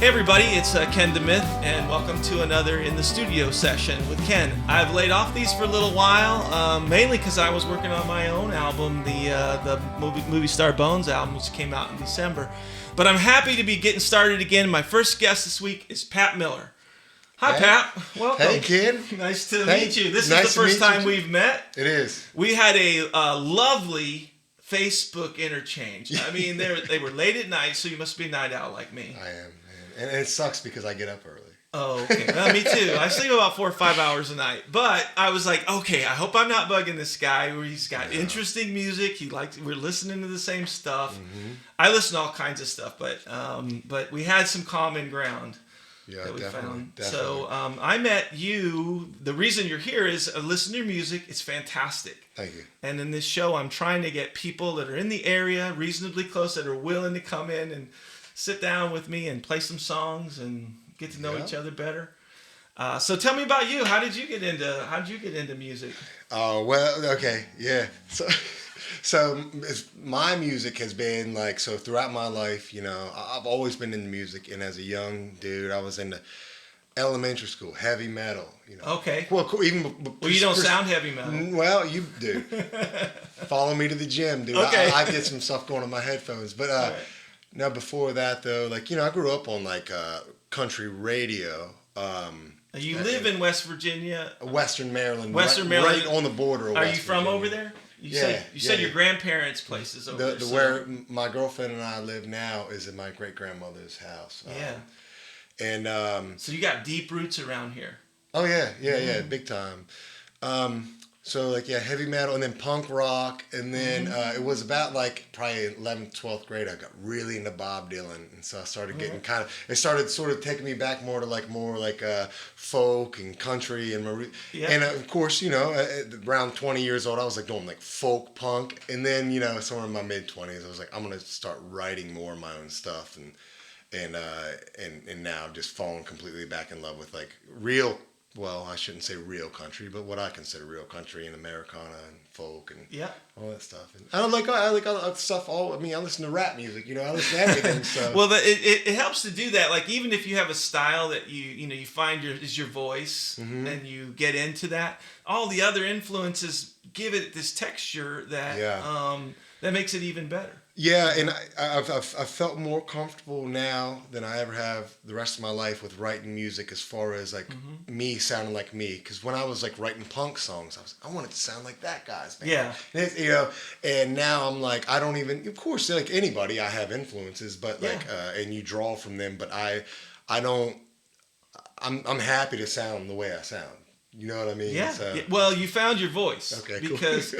Hey everybody, it's Ken DeMyth, and welcome to another In the Studio session with Ken. I've laid off these for a little while, mainly because I was working on my own album, the Movie Star Bones album, which came out in December. But I'm happy to be getting started again. My first guest this week is Pat Miller. Hi, hey. Pat. Welcome. Hey, kid. Nice to meet you. This nice is the first time we've met. It is. We had a lovely Facebook interchange. I mean, they were late at night, so you must be a night owl like me. I am, man. And it sucks because I get up early. Oh, okay. Well, me too. I sleep about 4 or 5 hours a night. But I was like, okay, I hope I'm not bugging this guy where he's got interesting music. We're listening to the same stuff. Mm-hmm. I listen to all kinds of stuff, but we had some common ground. Yeah, that we found. Definitely. So I met you. The reason you're here is I listen to your music. It's fantastic. Thank you. And in this show, I'm trying to get people that are in the area, reasonably close, that are willing to come in and sit down with me and play some songs and get to know each other better. So tell me about you. How did you get into music? Oh, well, okay, yeah. So my music has been so throughout my life, I've always been into music. And as a young dude, I was into elementary school, heavy metal, Okay. Well, you don't sound heavy metal. Well, you do. Follow me to the gym, dude. Okay. I get some stuff going on my headphones. But right. now before that, though, I grew up on country radio. You live in West Virginia? Western Maryland. Maryland. Right on the border of Are West you from Virginia. over there? You said yeah. your grandparents' place is over there. Where my girlfriend and I live now is in my great-grandmother's house. Yeah. And so you got deep roots around here. Oh, yeah, big time. So heavy metal and then punk rock. And then it was about probably 11th, 12th grade, I got really into Bob Dylan. And so I started getting it started sort of taking me back more to folk and country. And of course, around 20 years old, I was doing folk punk. And then, somewhere in my mid-20s, I was I'm going to start writing more of my own stuff. And now I'm just falling completely back in love with real. Well, I shouldn't say real country, but what I consider real country and Americana and folk and all that stuff. And I like other stuff. I listen to rap music. I listen to everything. So well, it helps to do that. Even if you have a style that you find is your voice, and you get into that, all the other influences give it this texture that that makes it even better. Yeah, and I've felt more comfortable now than I ever have the rest of my life with writing music as far as me sounding like me. Because when I was writing punk songs, I wanted to sound like that guy's band. Yeah. And now I'm I don't even. Of course, anybody, I have influences, but and you draw from them. But I don't. I'm happy to sound the way I sound. You know what I mean? Yeah. So. Well, you found your voice. Okay, cool. Because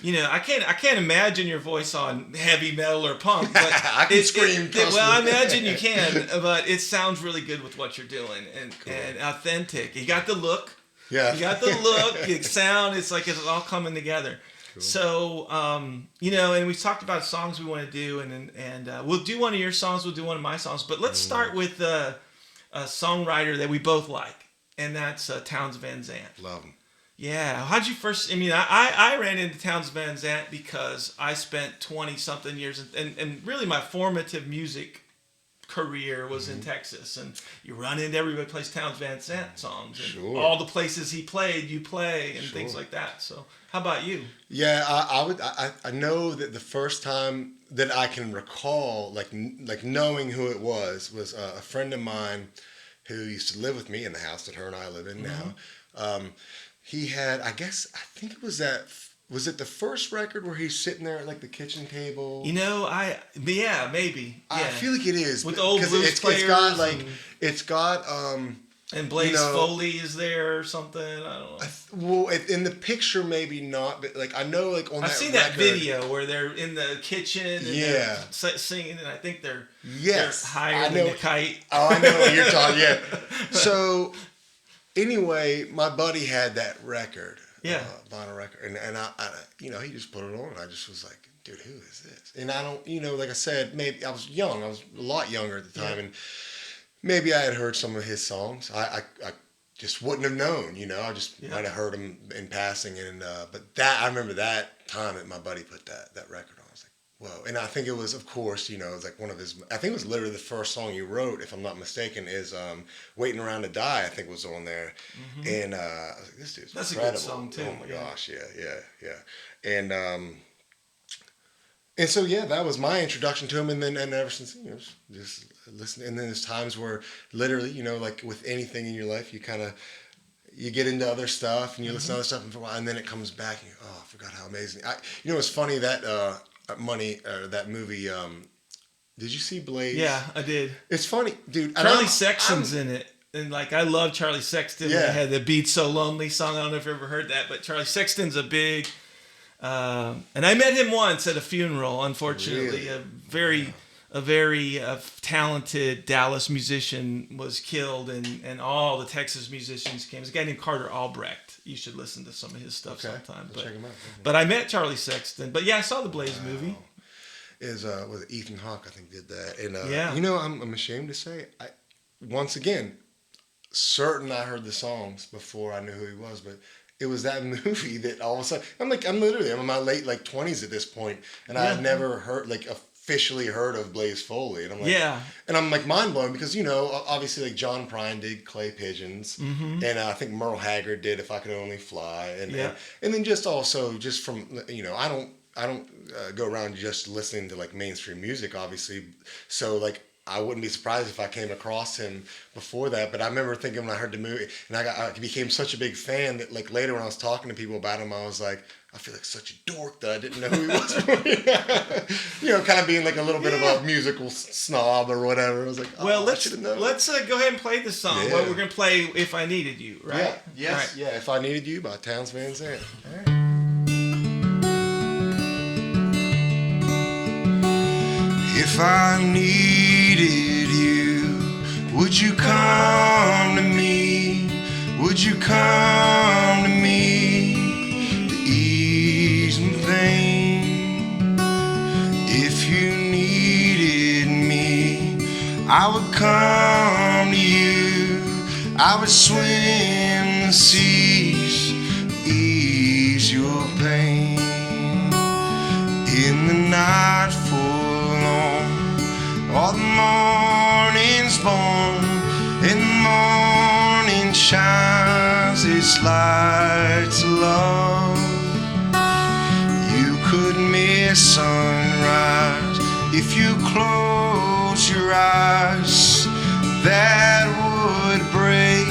I can't imagine your voice on heavy metal or punk. But I can scream. I imagine you can, but it sounds really good with what you're doing and authentic. You got the look. Yeah. You got the look. You sound. It's it's all coming together. Cool. So and we talked about songs we want to do, and we'll do one of your songs. We'll do one of my songs. But let's start with a songwriter that we both like. And that's Townes Van Zandt. Love him. Yeah. How'd you first... I ran into Townes Van Zandt because I spent 20-something years... And really my formative music career was in Texas. And you run into everybody plays Townes Van Zandt songs. And all the places he played, you play, and things like that. So how about you? Yeah, I know that the first time that I can recall, knowing who it was a friend of mine who used to live with me in the house that her and I live in now. He had, I think it was was it the first record where he's sitting there at the kitchen table? Maybe. Yeah. I feel like it is. With the old blues players. It's got and Blaze Foley is there or something. I don't know. Well, in the picture maybe not, but I know on that record. I've seen that video where they're in the kitchen and they're singing, and I think they're higher than the kite. Oh, I know what you're talking. Yeah. So anyway, my buddy had that record. Vinyl record, and I he just put it on, and I just was like, dude, who is this? And I don't, like I said, maybe I was young. I was a lot younger at the time, and maybe I had heard some of his songs. I just wouldn't have known, I just might have heard him in passing. And but I remember that time that my buddy put that record on. I was like, Whoa. And I think it was, of course, you know, it was like one of his, I think it was literally the first song he wrote, if I'm not mistaken, is Waiting Around to Die, I think was on there. And I was like, this dude's That's incredible. a good song, too. Oh my gosh, yeah. And so, yeah, that was my introduction to him. And then, and ever since, you know, just listening. And then there's times where literally, you know, like with anything in your life, you kind of, you get into other stuff and you listen to other stuff and for a while, and then it comes back and you go, oh, I forgot how amazing. You know, it's funny that that movie, did you see Blaze? Yeah, I did. It's funny, dude. Charlie Sexton's in it. And like, I love Charlie Sexton. Yeah. They had the Beat So Lonely song. I don't know if you ever heard that, but Charlie Sexton's a big, and I met him once at a funeral, unfortunately. Really? A very talented Dallas musician was killed, and all the Texas musicians came. There's a guy named Carter Albrecht. You should listen to some of his stuff sometime. Check him out. But I met Charlie Sexton. But yeah, I saw the Blaze movie. Was Ethan Hawke, I think, did that. And yeah. You know, I'm ashamed to say, once again, certain I heard the songs before I knew who he was, but it was that movie that all of a sudden, I'm in my late 20s at this point, and I had never heard officially heard of Blaze Foley, and I'm like, and I'm like mind blown because, you know, obviously like John Prine did Clay Pigeons, and I think Merle Haggard did If I Could Only Fly, and then just also just from, you know, I don't go around just listening to like mainstream music, obviously, so like I wouldn't be surprised if I came across him before that. But I remember thinking when I heard the movie, and I became such a big fan that like later when I was talking to people about him, I was like, I feel like such a dork that I didn't know who he was. You know, kind of being like a little bit of a musical snob or whatever. I was like, oh, well, I should have known. Let's go ahead and play this song. Yeah. Well, we're going to play If I Needed You, right? Yeah. Yes. Right. Yeah. If I Needed You by Townes Van Zandt. All right. If I needed you, would you come to me? Would you come to me to ease my pain? If you needed me, I would come to you. I would swim the seas, ease your pain. In the night all the morning's born, and the morning shines its lights of love. You could miss sunrise if you close your eyes. That would break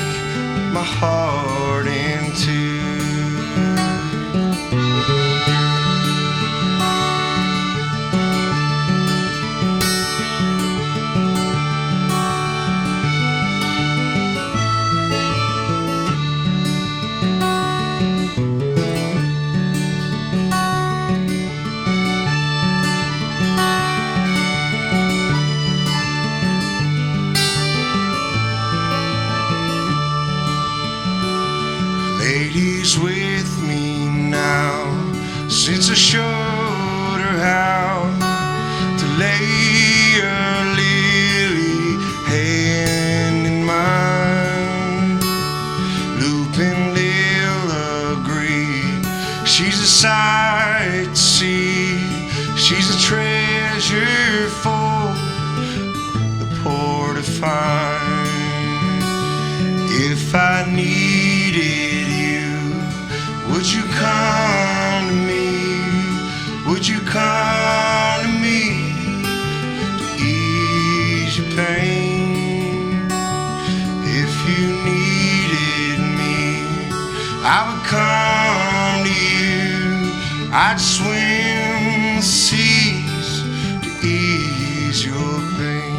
my heart in two. Ladies with me now, since I showed her how to lay a lily hand in mine. Loop and Lil agree, she's a sight to see, she's a treasure for the poor to find. If I needed you, would you come to me? Would you come to me to ease your pain? If you needed me, I would come to you. I'd swim the seas to ease your pain.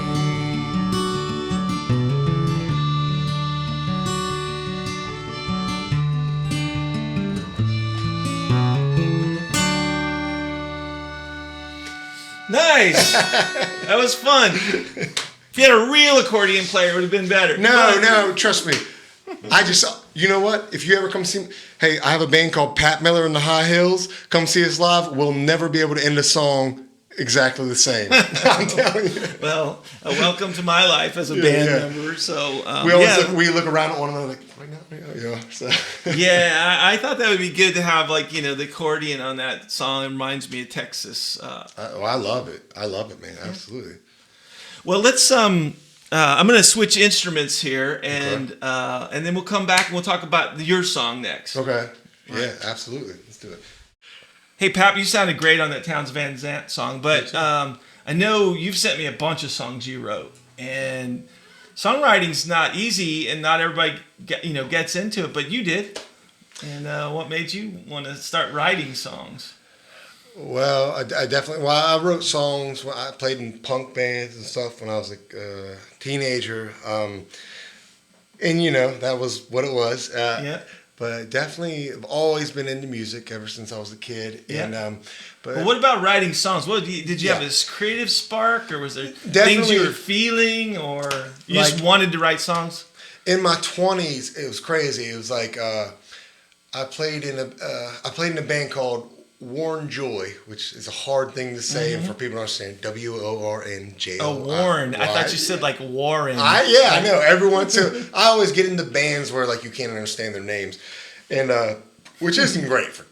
Nice. That was fun. If you had a real accordion player, it would have been better. No, trust me. You know what? If you ever come see me, hey, I have a band called Pat Miller and the High Hills. Come see us live. We'll never be able to end a song exactly the same. I'm telling you. Well, welcome to my life as a band member. So We always look around at one another like right now. So. Yeah, I thought that would be good to have the accordion on that song. It reminds me of Texas. I love it. I love it, man. Absolutely. Well, let's I'm going to switch instruments here, and then we'll come back and we'll talk about your song next. Okay. Right. Yeah, absolutely. Let's do it. Hey, Pap, you sounded great on that Towns Van Zandt song, but I know you've sent me a bunch of songs you wrote, and songwriting's not easy, and not everybody gets into it, but you did. And what made you want to start writing songs? Well, I definitely. Well, I wrote songs when I played in punk bands and stuff when I was a teenager, and that was what it was. Yeah. But definitely, I've always been into music ever since I was a kid. Yeah. And but what about writing songs? Did you have this creative spark, or was there things Definitely. you were feeling, or you just wanted to write songs? In my 20s, it was crazy. It was like I played in a band called Warren Joy, which is a hard thing to say, and for people to understand, WORNJOY. Oh, Warren. I thought you said like Warren. I know. Everyone too. I always get into bands where like you can't understand their names, and which isn't great for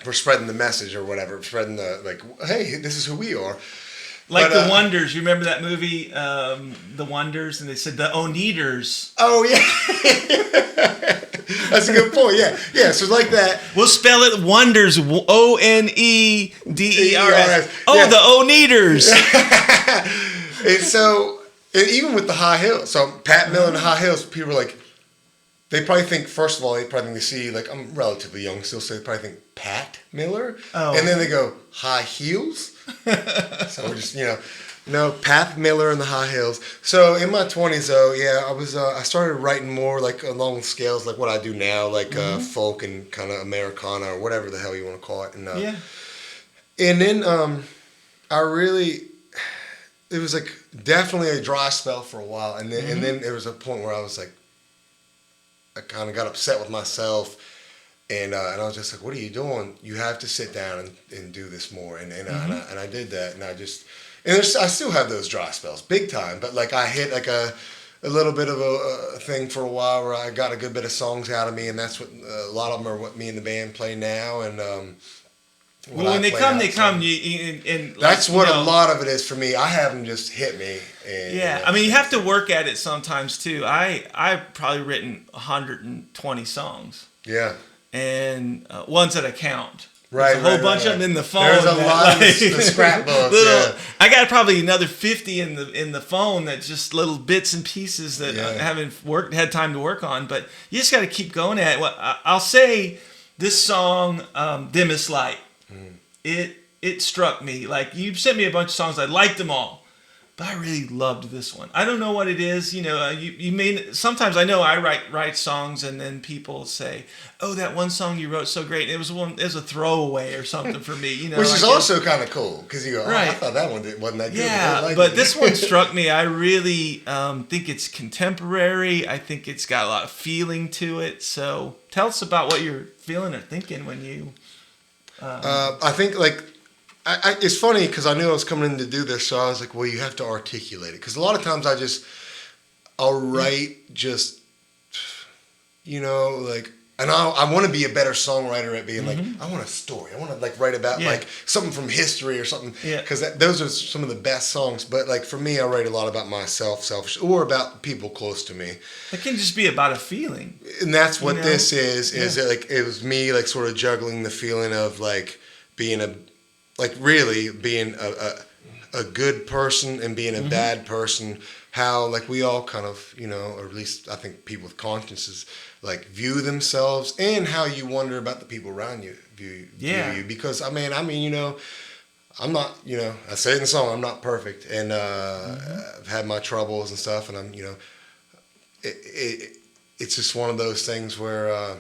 for spreading the message or whatever, spreading the hey, this is who we are. Like the Wonders. You remember that movie, The Wonders, and they said the Oneaters. Oh yeah. That's a good point. Yeah. So like that. We'll spell it Wonders. ONEDERS. Oh, yeah. the Oneaters. And even with the High Hills, so Pat Miller and the High Hills, people are like, they probably think, first of all, they see, like, I'm relatively young still, so they probably think Pat Miller. Oh. And then they go, High Heels? So we're just, Pat Miller and the High Hills. So in my 20s, though, I started writing more, like, along scales, like what I do now, like folk and kind of Americana or whatever the hell you want to call it. And, and then it was, like, definitely a dry spell for a while. And then there was a point where I was, like, I kind of got upset with myself, and I was just like, "What are you doing? You have to sit down and do this more." And I did that, and I still have those dry spells, big time. But like I hit like a little bit of a thing for a while where I got a good bit of songs out of me, and that's what a lot of them are what me and the band play now. And when they come. That's what a lot of it is for me. I have them just hit me. And, I mean, you have to work at it sometimes too. I've probably written 120 songs. Yeah. And ones that I count. Right. There's a whole bunch of them in the phone. There's a lot of the scrapbooks. I got probably another 50 in the phone that's just little bits and pieces that I haven't had time to work on. But you just got to keep going at it. Well, I'll say this song, "Dimmest Light." It struck me. Like, you sent me a bunch of songs. I liked them all, but I really loved this one. I don't know what it is. You may sometimes I know I write songs, and then people say, "Oh, that one song you wrote so great." It was a throwaway or something for me. Which is also kind of cool because you go, right. I thought that one wasn't that good. Yeah, but this one struck me. I really think it's contemporary. I think it's got a lot of feeling to it. So tell us about what you're feeling or thinking when you. I think it's funny because I knew I was coming in to do this, so I was like, well, you have to articulate it. Because a lot of times I'll write just, and I want to be a better songwriter at being like, I want a story. I want to write about something from history or something. Because those are some of the best songs. But for me, I write a lot about myself, selfish, or about people close to me. It can just be about a feeling. And that's what this is. Is it was me sort of juggling the feeling of being really being a good person and being a bad person. How we all kind of or at least I think people with consciences view themselves, and how you wonder about the people around you view you. Because I mean I'm not I say it in the song, I'm not perfect, and I've had my troubles and stuff, and I'm it's just one of those things where I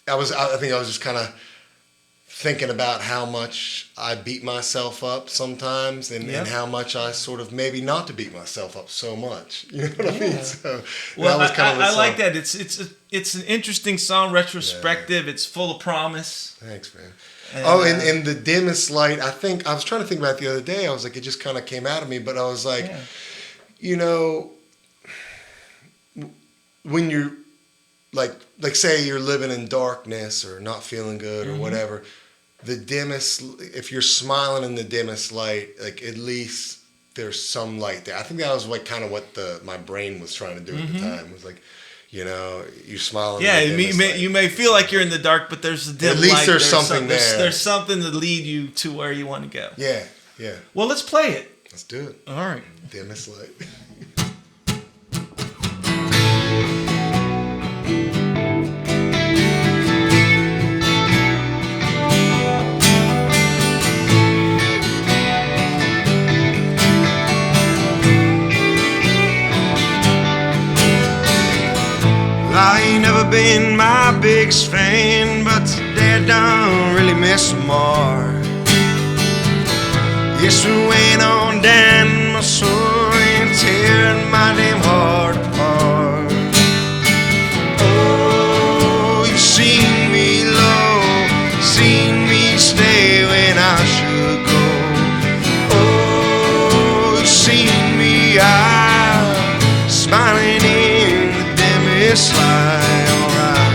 think I was just kind of thinking about how much I beat myself up sometimes, and how much I sort of maybe not to beat myself up so much. You know what I mean? So well, that was kind of I like that. It's an interesting song, retrospective. Yeah. It's full of promise. Thanks, man. And the dimmest light, I think, I was trying to think about it the other day. I was like, it just kind of came out of me, but I was like, you know, when you're like say you're living in darkness or not feeling good or whatever, the dimmest, if you're smiling in the dimmest light, like at least there's some light there. I think that was like kind of what my brain was trying to do at the time. It was like, you know, you're smiling. Yeah, you may feel like you're in the dark, but there's a dim light. At least there's something there. There's something to lead you to where you want to go. Yeah, yeah. Well, let's play it. Let's do it. All right. Dimmest light. I ain't never been my biggest fan, but today I don't really miss them more. Yes, we went on down my soul and tearing my damn heart apart. Oh, you seen me low, seen me stay when I should go. Oh, you seen me out, smiling in the dimmest light, alright.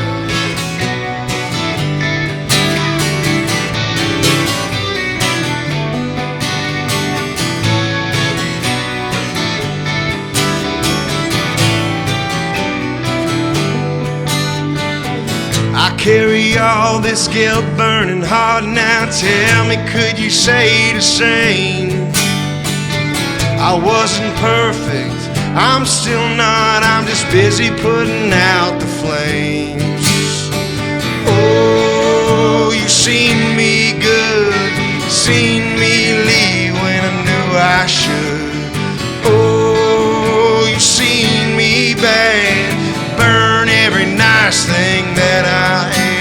I carry all this guilt burning hard now. Tell me, could you say the same? I wasn't perfect, I'm still not. I'm just busy putting out the flames. Oh, you seen me good, seen me leave when I knew I should. Oh, you seen me bad, burn every nice thing that I ate.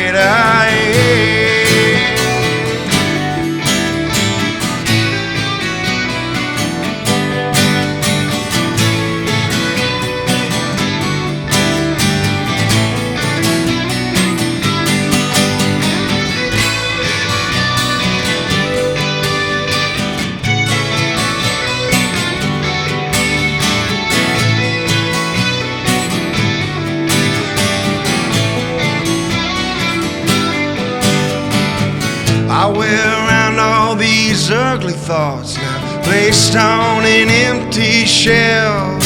I wear around all these ugly thoughts now, placed on an empty shelf.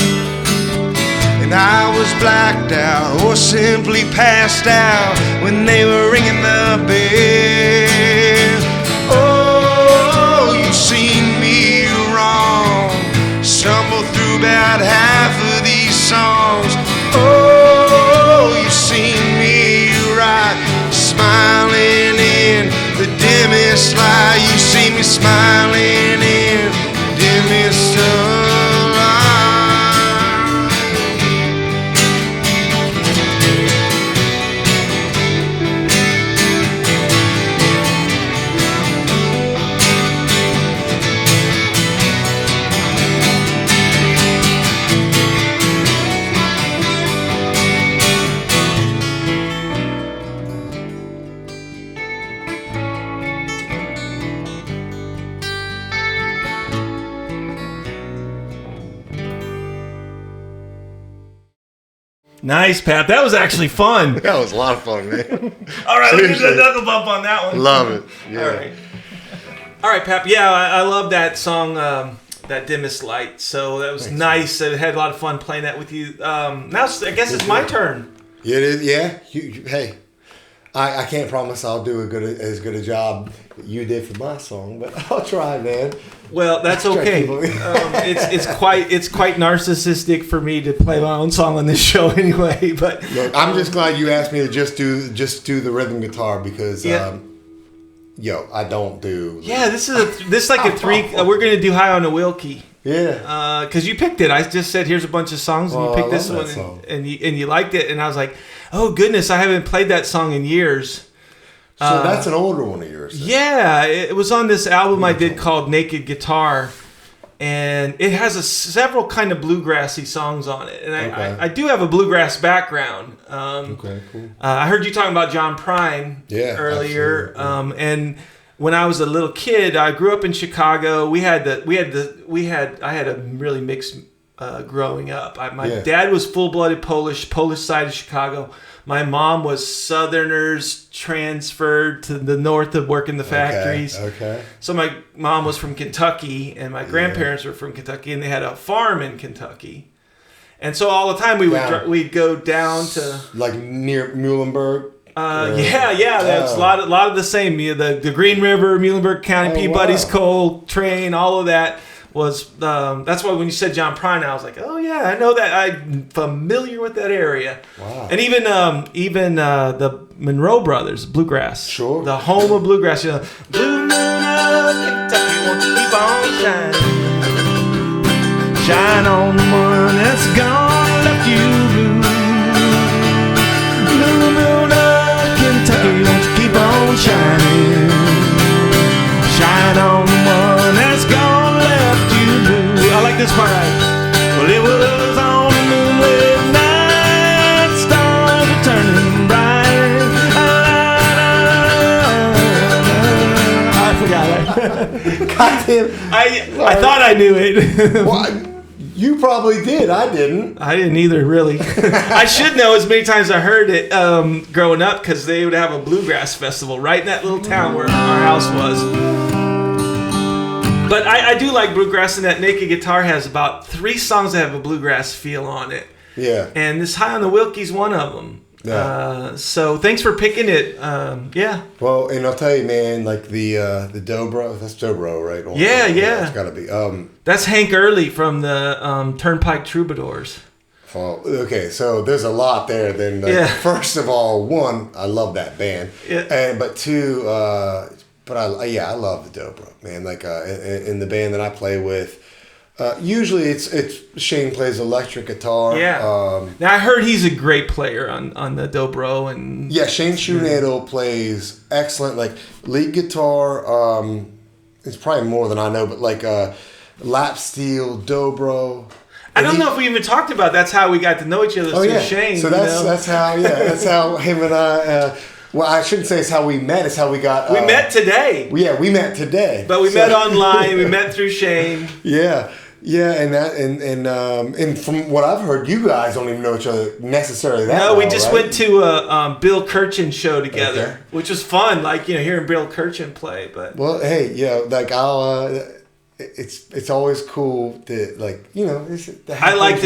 And I was blacked out or simply passed out when they were ringing the bell. Oh, you've seen me wrong, stumble through about half of these songs. Oh, you've seen me right, smiling in the dimmest light. You see me smiling in the dimmest of light. Nice, Pat. That was actually fun. That was a lot of fun, man. All right, let's get a knuckle bump on that one. Love it. Yeah. All right, Pap. Yeah, I love that song, that Dimmest Light. So that was Thanks, nice. I had a lot of fun playing that with you. Now I guess it's my turn. Yeah, it is. Yeah. Hey, I can't promise I'll do as good a job you did for my song, but I'll try, man. Well, that's okay. It's quite narcissistic for me to play my own song on this show anyway. But look, I'm just glad you asked me to just do the rhythm guitar because I don't do. Yeah, this is like a three. We're gonna do High on the Wheel Key. Yeah. Because you picked it. I just said here's a bunch of songs, and you picked this one, and you liked it, and I was like, oh goodness, I haven't played that song in years. So that's an older one of yours. Then. Yeah, it was on this album I did called Naked Guitar, and it has several kind of bluegrassy songs on it. And I do have a bluegrass background. Okay, cool. I heard you talking about John Prine earlier, and when I was a little kid, I grew up in Chicago. I had a really mixed growing up. My dad was full-blooded Polish side of Chicago. My mom was Southerners transferred to the north to work in the factories. Okay. So my mom was from Kentucky, and my grandparents were from Kentucky, and they had a farm in Kentucky. And so all the time we'd go down to like near Muhlenberg. That's a lot of the same. The Green River, Muhlenberg County, Peabody's coal train, all of that. Was that's why when you said John Prine, I was like, oh yeah, I know that. I'm familiar with that area. Wow. And even the Monroe Brothers, bluegrass. Sure. The home of bluegrass. Blue moon of Kentucky, won't you keep on shining? Shine on the one that's gone, left you blue. Blue moon of Kentucky, won't you keep on shining? Shine on the one that's gone, left you blue. I like this part. Well, it was on a moonlit night, stars were turning bright. I forgot. God damn. I thought I knew it. Well, you probably did. I didn't. I didn't either, really. I should know as many times I heard it growing up, because they would have a bluegrass festival right in that little town where our house was. But I do like bluegrass, and that Naked Guitar has about 3 songs that have a bluegrass feel on it. Yeah. And this High on the Wilkie's one of them. Yeah. So thanks for picking it. Yeah. Well, and I'll tell you, man, like the dobro, that's dobro, right? Yeah. It's got to be. That's Hank Early from the Turnpike Troubadours. Well, okay, so there's a lot there. Then, first of all, one, I love that band, but two, but I love the dobro, man. Like in the band that I play with. Usually it's Shane plays electric guitar. Yeah. Now I heard he's a great player on the dobro and Shane Shunato plays excellent like lead guitar. It's probably more than I know, but like lap steel, dobro. I don't know if we even talked about that's how we got to know each other through Shane. So that's how him and I. Well, I shouldn't say it's how we met. It's how we got. We met today. Yeah, we met today. But we met online. We met through Shane. Yeah. Yeah, and from what I've heard, you guys don't even know each other necessarily that well. No, we just went to a Bill Kirchen show together, which was fun. Like hearing Bill Kirchen play. But well, hey, like it's always cool to like I like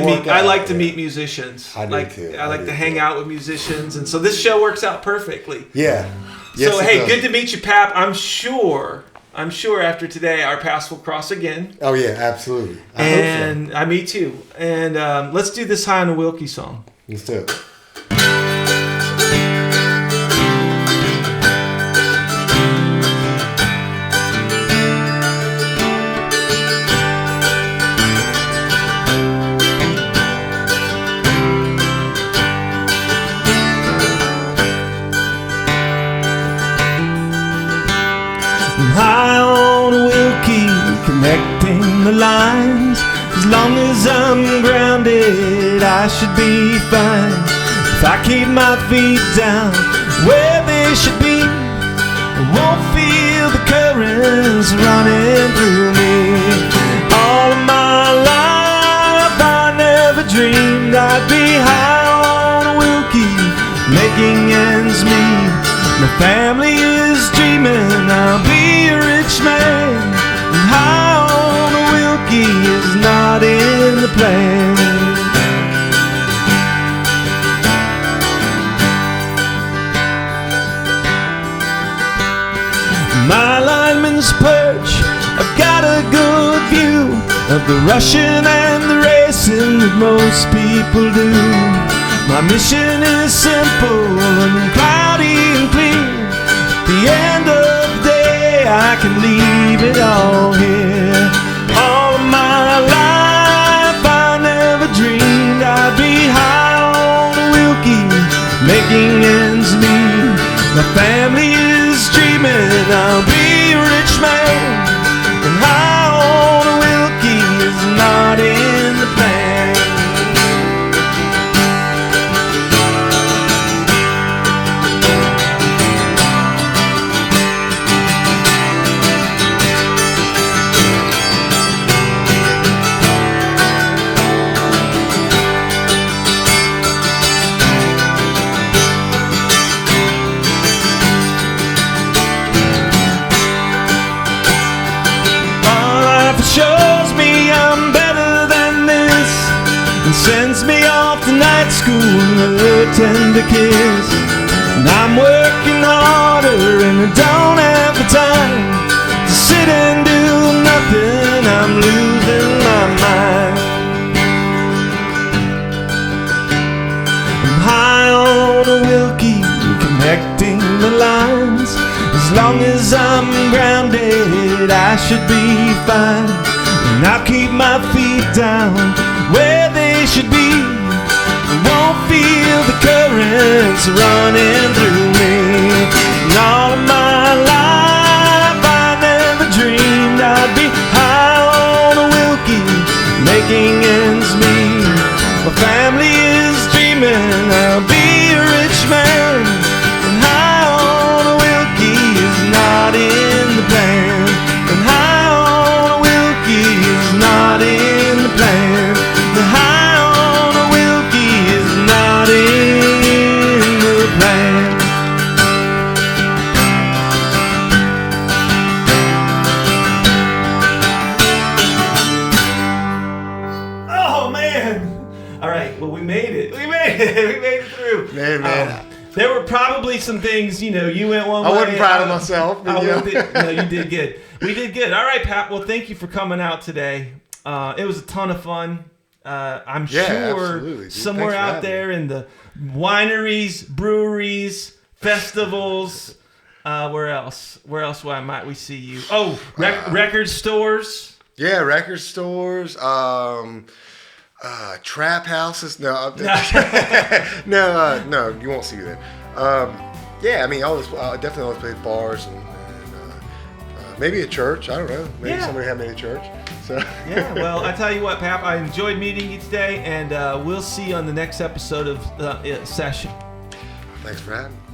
to meet musicians. I do too. I like to hang out with musicians, and so this show works out perfectly. Yeah. Yes, so hey, good to meet you, Pap. I'm sure after today our paths will cross again. Oh yeah, absolutely. I hope so. Me too. And let's do this High on the Wilkie song. Let's do it. High on a Wilkie, connecting the lines. As long as I'm grounded, I should be fine. If I keep my feet down where they should be, I won't feel the currents running through me. All of my life I never dreamed I'd be high on a Wilkie, making ends meet. My family is dreaming I'll be a rich man, and high on a Wilkie is not in the plan. My lineman's perch, I've got a good view of the rushing and the racing that most people do. My mission is simple and cloudy and clear. At the end of the day, I can leave it all here. All of my life, I never dreamed I'd be high on a Wilkie, making ends meet. My family is shows me I'm better than this, and sends me off to night school with a tender kiss. And I'm working harder and I don't have the time to sit and do nothing. I'm losing my mind. I'm high on a Wilkie, connecting the lines. As long as I'm grounded, I should be fine. And I'll keep my feet down where they should be. I won't feel the currents running through me. And all of my life I never dreamed I'd be high on a Wilkie, making ends meet. My family is dreaming I'll be a rich man, and high on a Wilkie is not in the plan. And high on a Wilkie is not in the plan. The high on a Wilkie is not in the plan. Oh man! All right, well we made it. We made it. We made it through. Man. There were probably some things, you went one way. I wasn't proud of myself. But No, you did good. We did good. All right, Pat. Well, thank you for coming out today. It was a ton of fun. I'm sure absolutely, dude. somewhere Thanks for out there in the wineries, breweries, festivals. Where else? Might we see you? Oh, record stores. Yeah, record stores. Trap houses. No, no, you won't see me there. Yeah, I mean, definitely always play bars and maybe a church. I don't know. Maybe somebody had me at a church. So Yeah. Well, I tell you what, Pap. I enjoyed meeting you today, and we'll see you on the next episode of SESH. Thanks for having me.